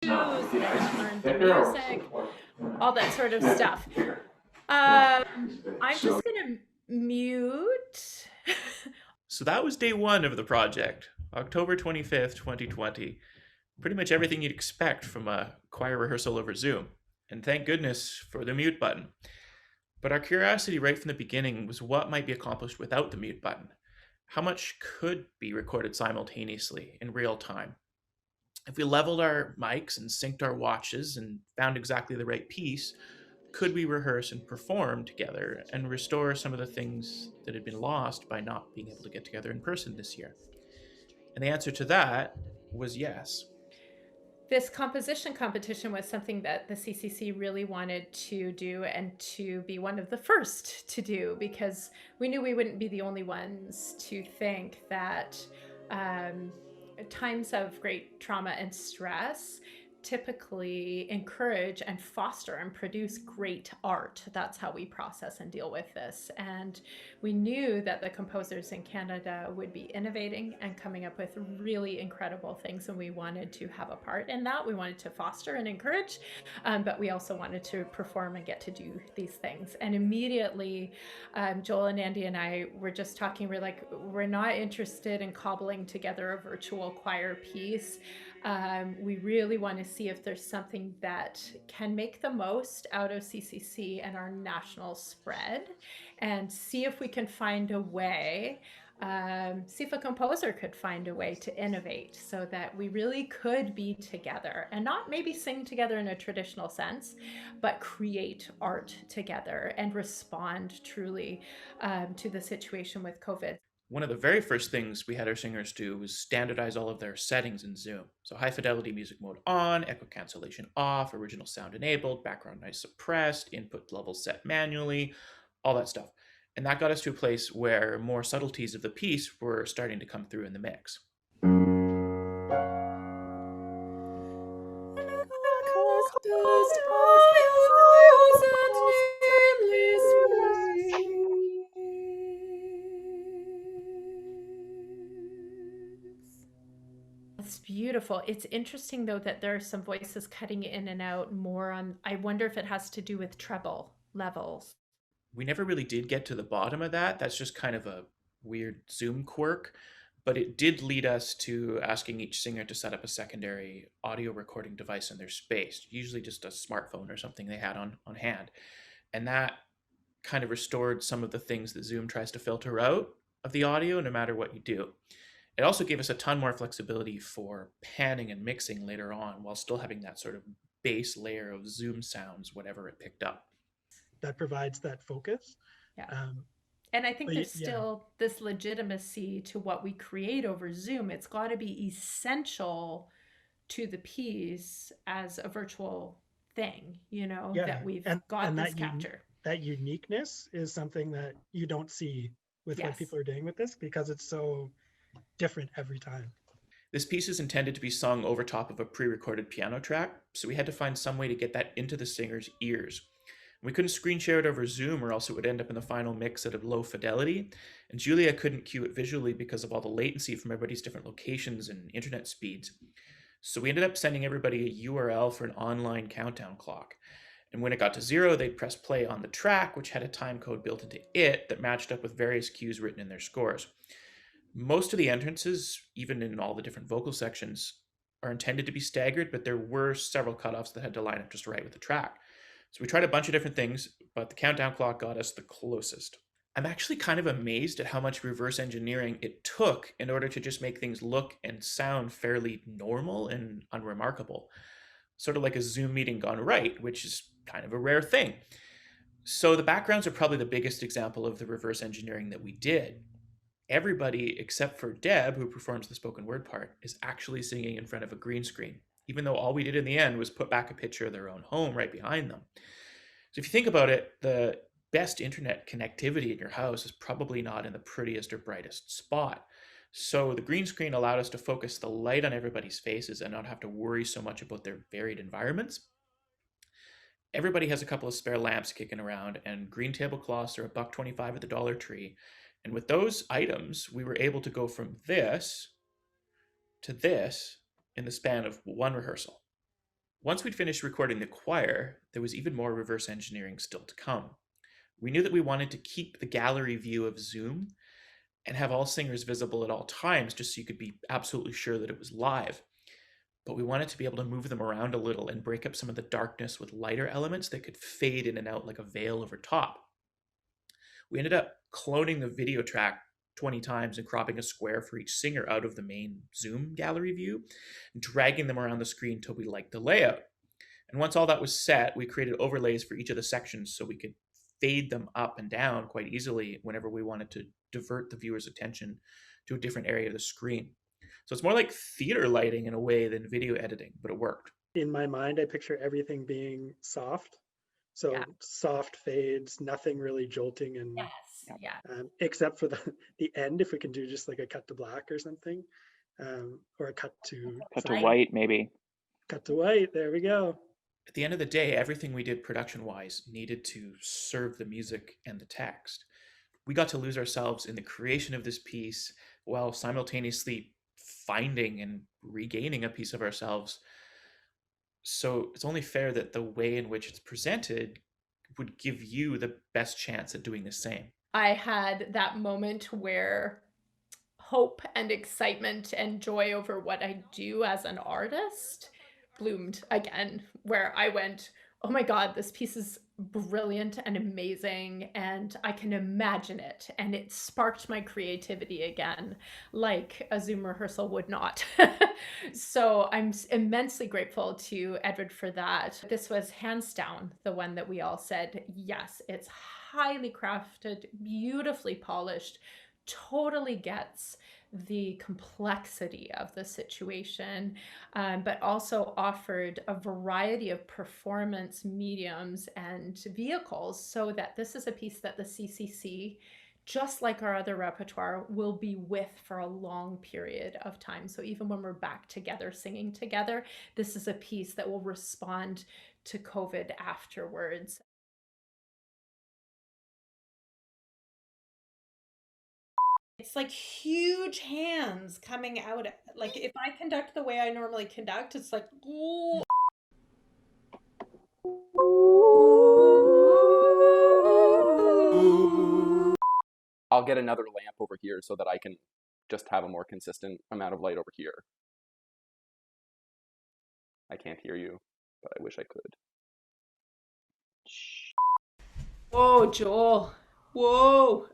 shoes, they learned the music, all that sort of stuff. I'm just gonna mute. So that was day one of the project, October 25th, 2020. Pretty much everything you'd expect from a choir rehearsal over Zoom. And thank goodness for the mute button. But our curiosity right from the beginning was what might be accomplished without the mute button. How much could be recorded simultaneously in real time? If we leveled our mics and synced our watches and found exactly the right piece, could we rehearse and perform together and restore some of the things that had been lost by not being able to get together in person this year? And the answer to that was yes. This composition competition was something that the CCC really wanted to do and to be one of the first to do, because we knew we wouldn't be the only ones to think that times of great trauma and stress typically encourage and foster and produce great art. That's how we process and deal with this. And we knew that the composers in Canada would be innovating and coming up with really incredible things, and we wanted to have a part in that. We wanted to foster and encourage, but we also wanted to perform and get to do these things. And immediately, Joel and Andy and I were just talking. We're like, we're not interested in cobbling together a virtual choir piece. We really want to see if there's something that can make the most out of CCC and our national spread, and see if we can find a way, see if a composer could find a way to innovate so that we really could be together and not maybe sing together in a traditional sense, but create art together and respond truly to the situation with COVID. One of the very first things we had our singers do was standardize all of their settings in Zoom. So high fidelity music mode on, echo cancellation off, original sound enabled, background noise suppressed, input levels set manually, all that stuff. And that got us to a place where more subtleties of the piece were starting to come through in the mix. It's beautiful. It's interesting though that there are some voices cutting in and out more on, I wonder if it has to do with treble levels. We never really did get to the bottom of that. That's just kind of a weird Zoom quirk. But it did lead us to asking each singer to set up a secondary audio recording device in their space, usually just a smartphone or something they had on hand. And that kind of restored some of the things that Zoom tries to filter out of the audio, no matter what you do. It also gave us a ton more flexibility for panning and mixing later on while still having that sort of base layer of Zoom sounds, whatever it picked up. That provides that focus. Yeah. And I think there's yeah, still this legitimacy to what we create over Zoom. It's got to be essential to the piece as a virtual thing, that we've got this capture. That uniqueness is something that you don't see with what people are doing with this, because it's so different every time. This piece is intended to be sung over top of a pre-recorded piano track, so we had to find some way to get that into the singer's ears. We couldn't screen share it over Zoom, or else it would end up in the final mix at a low fidelity, and Julia couldn't cue it visually because of all the latency from everybody's different locations and internet speeds. So we ended up sending everybody a URL for an online countdown clock. And when it got to 0, they'd press play on the track, which had a time code built into it that matched up with various cues written in their scores. Most of the entrances, even in all the different vocal sections, are intended to be staggered, but there were several cutoffs that had to line up just right with the track. So we tried a bunch of different things, but the countdown clock got us the closest. I'm actually kind of amazed at how much reverse engineering it took in order to just make things look and sound fairly normal and unremarkable. Sort of like a Zoom meeting gone right, which is kind of a rare thing. So the backgrounds are probably the biggest example of the reverse engineering that we did. Everybody except for Deb, who performs the spoken word part, is actually singing in front of a green screen, even though all we did in the end was put back a picture of their own home right behind them. So if you think about it, the best internet connectivity in your house is probably not in the prettiest or brightest spot. So the green screen allowed us to focus the light on everybody's faces and not have to worry so much about their varied environments. Everybody has a couple of spare lamps kicking around, and green tablecloths are $1.25 at the Dollar Tree. And with those items, we were able to go from this to this in the span of one rehearsal. Once we'd finished recording the choir, there was even more reverse engineering still to come. We knew that we wanted to keep the gallery view of Zoom and have all singers visible at all times just so you could be absolutely sure that it was live. But we wanted to be able to move them around a little and break up some of the darkness with lighter elements that could fade in and out like a veil over top. We ended up cloning the video track 20 times and cropping a square for each singer out of the main Zoom gallery view and dragging them around the screen till we liked the layout. And once all that was set, we created overlays for each of the sections so we could fade them up and down quite easily whenever we wanted to divert the viewer's attention to a different area of the screen. So it's more like theater lighting in a way than video editing, but it worked. In my mind, I picture everything being soft. So Yeah. soft fades, nothing really jolting, and Yes. Yeah. except for the end, if we can do just like a cut to black or something, or a cut to white, maybe. Cut to white. There we go. At the end of the day, everything we did production-wise needed to serve the music and the text. We got to lose ourselves in the creation of this piece while simultaneously finding and regaining a piece of ourselves. So it's only fair that the way in which it's presented would give you the best chance at doing the same. I had that moment where hope and excitement and joy over what I do as an artist bloomed again, where I went, oh my God, this piece is brilliant and amazing, and I can imagine it. And it sparked my creativity again, like a Zoom rehearsal would not. So I'm immensely grateful to Edward for that. This was hands down the one that we all said, yes, it's highly crafted, beautifully polished, totally gets the complexity of the situation, but also offered a variety of performance mediums and vehicles so that this is a piece that the CCC, just like our other repertoire, will be with for a long period of time. So even when we're back together singing together, this is a piece that will respond to COVID afterwards. It's like huge hands coming out. Like if I conduct the way I normally conduct, it's like, ooh. I'll get another lamp over here so that I can just have a more consistent amount of light over here. I can't hear you, but I wish I could. Whoa, Joel. Whoa.